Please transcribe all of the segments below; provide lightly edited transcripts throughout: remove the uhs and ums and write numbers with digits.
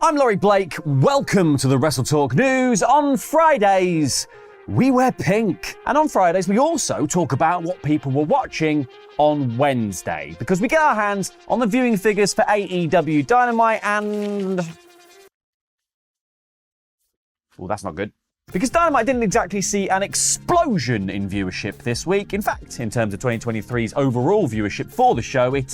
I'm Laurie Blake. Welcome to the WrestleTalk news. On Fridays, we wear pink. And on Fridays, we also talk about what people were watching on Wednesday, because we get our hands on the viewing figures for AEW Dynamite and... Oh, that's not good. Because Dynamite didn't exactly see an explosion in viewership this week. In fact, in terms of 2023's overall viewership for the show, it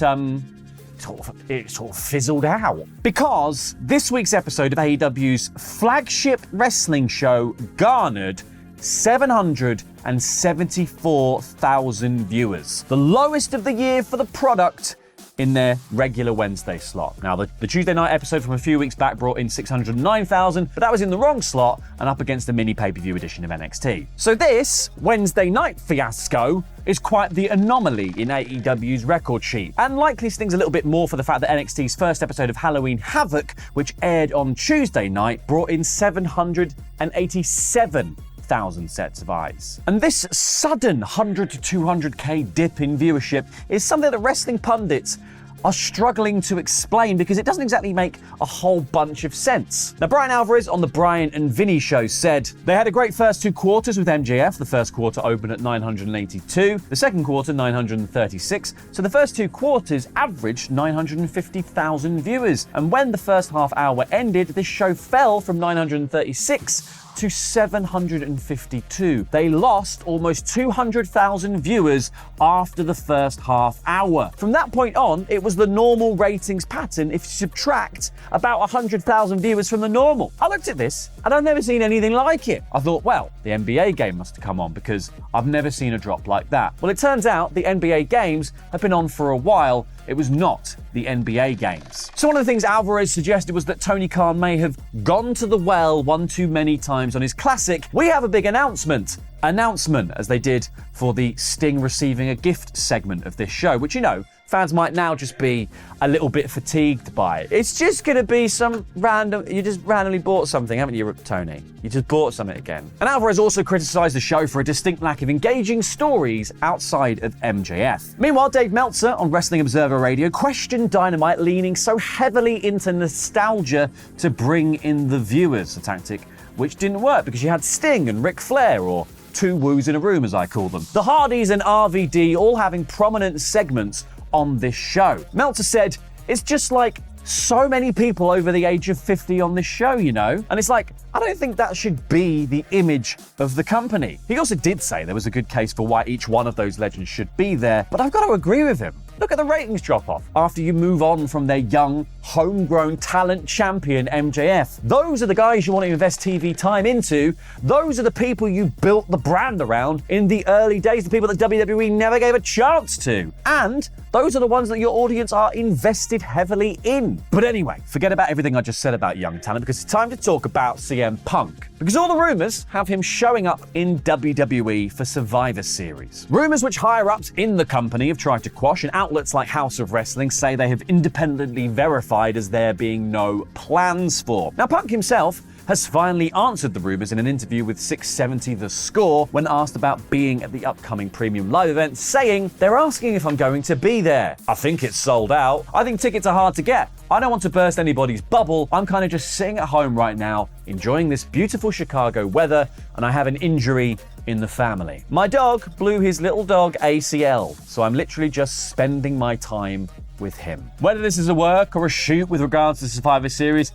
sort of fizzled out. Because this week's episode of AEW's flagship wrestling show garnered 774,000 viewers. The lowest of the year for the product in their regular Wednesday slot. Now, the Tuesday night episode from a few weeks back brought in 609,000, but that was in the wrong slot and up against the mini pay-per-view edition of NXT. So this Wednesday night fiasco is quite the anomaly in AEW's record sheet, and likely stings a little bit more for the fact that NXT's first episode of Halloween Havoc, which aired on Tuesday night, brought in 787,000 sets of eyes. And this sudden 100 to 200k dip in viewership is something that wrestling pundits are struggling to explain because it doesn't exactly make a whole bunch of sense. Now, Brian Alvarez on the Brian and Vinny show said they had a great first two quarters with MJF. The first quarter opened at 982, the second quarter 936, so the first two quarters averaged 950,000 viewers. And when the first half hour ended, this show fell from 936 to 752. They lost almost 200,000 viewers after the first half hour. From that point on, it was the normal ratings pattern if you subtract about 100,000 viewers from the normal. I looked at this and I've never seen anything like it. I thought, well, the NBA game must have come on because I've never seen a drop like that. Well, it turns out the NBA games have been on for a while. It was not the NBA games. So one of the things Alvarez suggested was that Tony Khan may have gone to the well one too many times on his classic, "We have a big announcement," as they did for the Sting receiving a gift segment of this show, which, you know, fans might now just be a little bit fatigued by. It's just going to be some random... You just randomly bought something, haven't you, Tony? You just bought something again. And Alvarez also criticised the show for a distinct lack of engaging stories outside of MJF. Meanwhile, Dave Meltzer on Wrestling Observer Radio questioned Dynamite leaning so heavily into nostalgia to bring in the viewers, a tactic which didn't work because you had Sting and Ric Flair, or two woos in a room as I call them. The Hardys and RVD all having prominent segments on this show. Meltzer said, "It's just like so many people over the age of 50 on this show, you know?" And it's like, I don't think that should be the image of the company. He also did say there was a good case for why each one of those legends should be there, but I've got to agree with him. Look at the ratings drop-off after you move on from their young, homegrown talent champion MJF. Those are the guys you want to invest TV time into. Those are the people you built the brand around in the early days, the people that WWE never gave a chance to. And those are the ones that your audience are invested heavily in. But anyway, forget about everything I just said about young talent, because it's time to talk about CM Punk. Because all the rumours have him showing up in WWE for Survivor Series. Rumours which higher-ups in the company have tried to quash, and outlets like House of Wrestling say they have independently verified as there being no plans for. Now, Punk himself has finally answered the rumours in an interview with 670 The Score when asked about being at the upcoming Premium Live event, saying, "They're asking if I'm going to be there. I think it's sold out. I think tickets are hard to get. I don't want to burst anybody's bubble. I'm kind of just sitting at home right now, enjoying this beautiful Chicago weather, and I have an injury in the family. My dog blew his little dog ACL, so I'm literally just spending my time with him." Whether this is a work or a shoot with regards to the Survivor Series,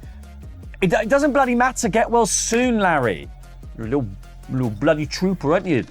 it doesn't bloody matter. Get well soon, Larry. You're a little bloody trooper, aren't you?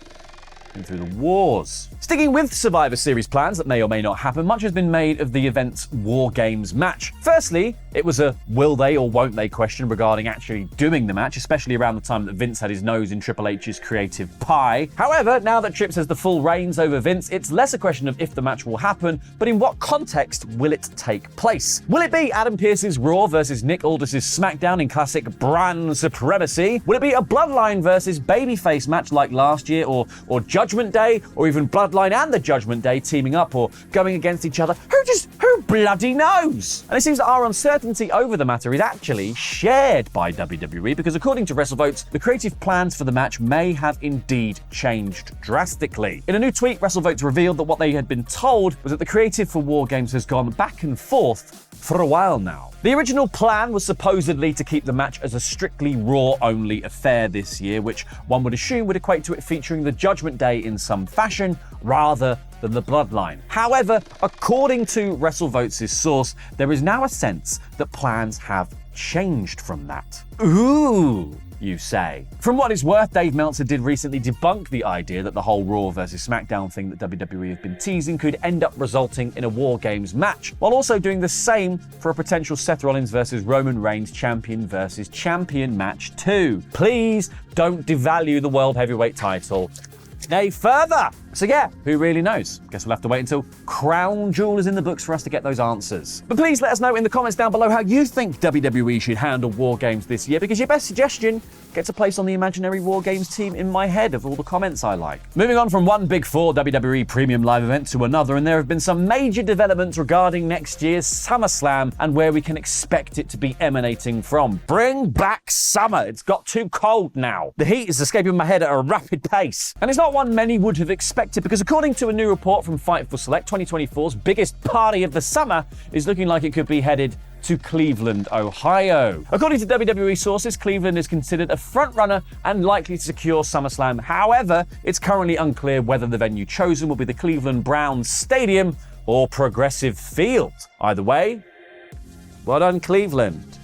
Been through the wars. Sticking with Survivor Series plans that may or may not happen, much has been made of the event's War Games match. Firstly, it was a will they or won't they question regarding actually doing the match, especially around the time that Vince had his nose in Triple H's creative pie. However, now that Trips has the full reins over Vince, it's less a question of if the match will happen, but in what context will it take place? Will it be Adam Pearce's Raw versus Nick Aldis's SmackDown in classic brand supremacy? Will it be a Bloodline versus Babyface match like last year, or Judgment Day, or even Bloodline and the Judgment Day teaming up or going against each other? Who Who bloody knows? And it seems that our uncertainty over the matter is actually shared by WWE because according to WrestleVotes, the creative plans for the match may have indeed changed drastically. In a new tweet, WrestleVotes revealed that what they had been told was that the creative for War Games has gone back and forth for a while now. The original plan was supposedly to keep the match as a strictly Raw-only affair this year, which one would assume would equate to it featuring the Judgment Day in some fashion, rather than the Bloodline. However, according to WrestleVotes' source, there is now a sense that plans have changed from that. Ooh, you say. From what it's worth, Dave Meltzer did recently debunk the idea that the whole Raw versus SmackDown thing that WWE have been teasing could end up resulting in a War Games match, while also doing the same for a potential Seth Rollins versus Roman Reigns champion versus champion match too. Please don't devalue the World Heavyweight title any further. So yeah, who really knows? Guess we'll have to wait until Crown Jewel is in the books for us to get those answers. But please let us know in the comments down below how you think WWE should handle War Games this year, because your best suggestion gets a place on the imaginary War Games team in my head of all the comments I like. Moving on from one Big Four WWE Premium Live event to another, and there have been some major developments regarding next year's SummerSlam and where we can expect it to be emanating from. Bring back summer. It's got too cold now. The heat is escaping my head at a rapid pace. And it's not one many would have expected, because according to a new report from Fightful Select, 2024's biggest party of the summer is looking like it could be headed to Cleveland, Ohio. According to WWE sources, Cleveland is considered a front-runner and likely to secure SummerSlam. However, it's currently unclear whether the venue chosen will be the Cleveland Browns Stadium or Progressive Field. Either way, well done, Cleveland.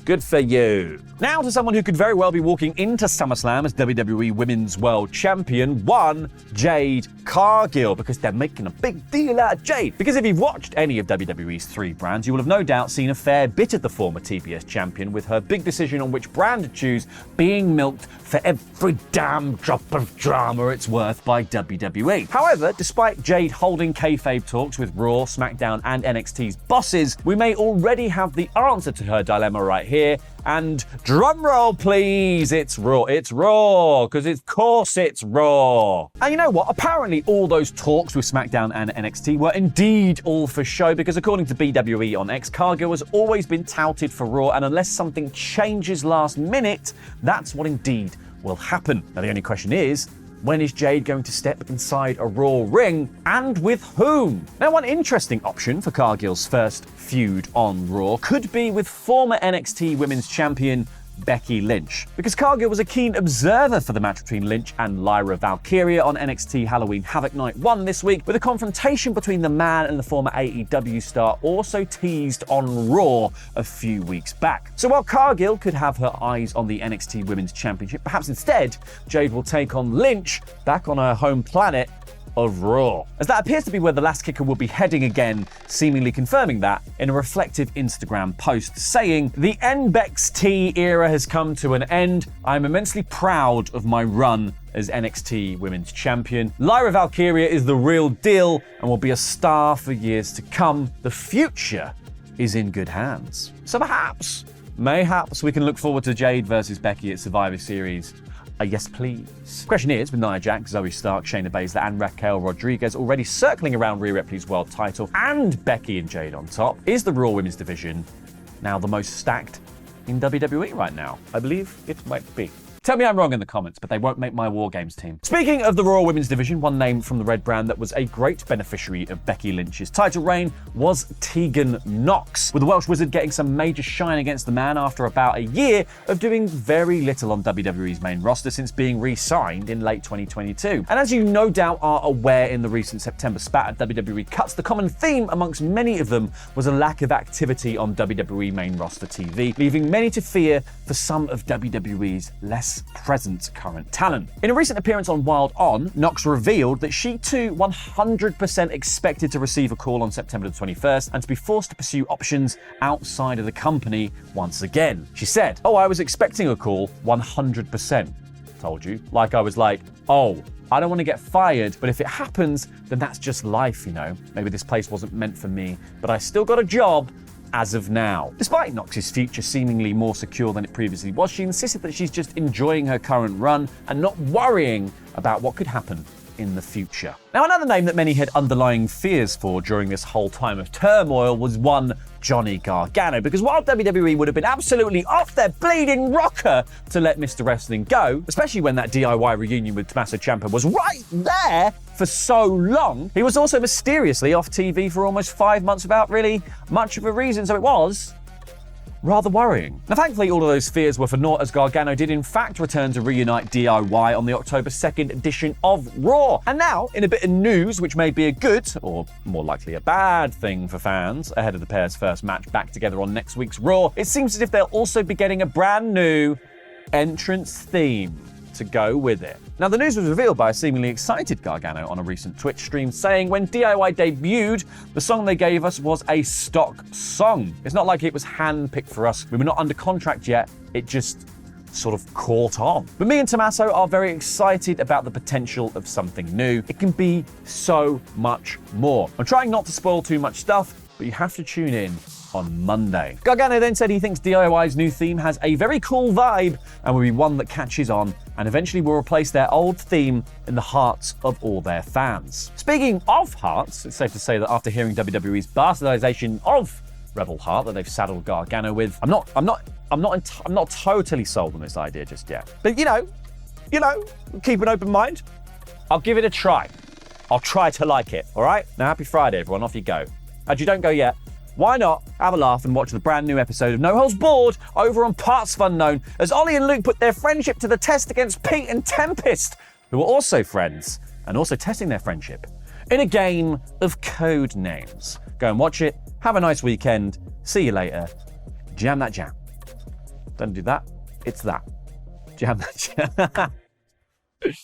Good for you. Now to someone who could very well be walking into SummerSlam as WWE Women's World Champion, one Jade Cargill, because they're making a big deal out of Jade. Because if you've watched any of WWE's 3 brands, you will have no doubt seen a fair bit of the former TBS champion, with her big decision on which brand to choose being milked for every damn drop of drama it's worth by WWE. However, despite Jade holding kayfabe talks with Raw, SmackDown, and NXT's bosses, we may already have the answer to her dilemma right here. And drum roll, please. It's Raw. It's Raw, because of course it's Raw. And you know what? Apparently all those talks with SmackDown and NXT were indeed all for show, because according to BWE on X, Cargill has always been touted for Raw, and unless something changes last minute, that's what indeed will happen. Now the only question is, when is Jade going to step inside a Raw ring, and with whom? Now, one interesting option for Cargill's first feud on Raw could be with former NXT Women's Champion Becky Lynch, because Cargill was a keen observer for the match between Lynch and Lyra Valkyria on NXT Halloween Havoc Night 1 this week, with a confrontation between the man and the former AEW star also teased on Raw a few weeks back. So while Cargill could have her eyes on the NXT Women's Championship, perhaps instead Jade will take on Lynch back on her home planet of Raw, as that appears to be where the last kicker will be heading again, seemingly confirming that in a reflective Instagram post saying, "The NXT era has come to an end. I'm immensely proud of my run as NXT Women's Champion. Lyra Valkyria is the real deal and will be a star for years to come. The future is in good hands." So mayhaps we can look forward to Jade versus Becky at Survivor Series. Yes, please. Question is, with Nia Jax, Zoe Stark, Shayna Baszler, and Raquel Rodriguez already circling around Rhea Ripley's world title, and Becky and Jade on top, is the Raw Women's division now the most stacked in WWE right now? I believe it might be. Tell me I'm wrong in the comments, but they won't make my War Games team. Speaking of the Raw Women's division, one name from the Red brand that was a great beneficiary of Becky Lynch's title reign was Tegan Nox, with the Welsh Wizard getting some major shine against the man after about a year of doing very little on WWE's main roster since being re-signed in late 2022. And as you no doubt are aware, in the recent September spat at WWE Cuts, the common theme amongst many of them was a lack of activity on WWE main roster TV, leaving many to fear for some of WWE's less present current talent. In a recent appearance on Wild On, Nox revealed that she too 100% expected to receive a call on September the 21st and to be forced to pursue options outside of the company once again. She said, "Oh, I was expecting a call 100%. Told you. Like I was like, oh, I don't want to get fired, but if it happens, then that's just life, you know. Maybe this place wasn't meant for me, but I still got a job as of now." Despite Nox's future seemingly more secure than it previously was, she insisted that she's just enjoying her current run and not worrying about what could happen in the future. Now, another name that many had underlying fears for during this whole time of turmoil was one Johnny Gargano, because while WWE would have been absolutely off their bleeding rocker to let Mr. Wrestling go, especially when that DIY reunion with Tommaso Ciampa was right there for so long, he was also mysteriously off TV for almost 5 months without really much of a reason, so it was rather worrying. Now, thankfully, all of those fears were for naught, as Gargano did in fact return to reunite DIY on the October 2nd edition of Raw. And now, in a bit of news which may be a good, or more likely a bad thing for fans ahead of the pair's first match back together on next week's Raw, it seems as if they'll also be getting a brand new entrance theme to go with it. Now, the news was revealed by a seemingly excited Gargano on a recent Twitch stream, saying when DIY debuted, the song they gave us was a stock song. It's not like it was hand-picked for us. We were not under contract yet. It just sort of caught on. But me and Tommaso are very excited about the potential of something new. It can be so much more. I'm trying not to spoil too much stuff, but you have to tune in on Monday. Gargano then said he thinks DIY's new theme has a very cool vibe and will be one that catches on and eventually will replace their old theme in the hearts of all their fans. Speaking of hearts, it's safe to say that after hearing WWE's bastardization of Rebel Heart that they've saddled Gargano with, I'm not totally sold on this idea just yet. But you know, keep an open mind. I'll give it a try. I'll try to like it, all right? Now, happy Friday, everyone. Off you go. As you don't go yet, why not have a laugh and watch the brand new episode of No Holds Barred over on Parts of Unknown as Ollie and Luke put their friendship to the test against Pete and Tempest, who are also friends and also testing their friendship in a game of code names. Go and watch it. Have a nice weekend. See you later. Jam that jam. Don't do that. It's that. Jam that jam.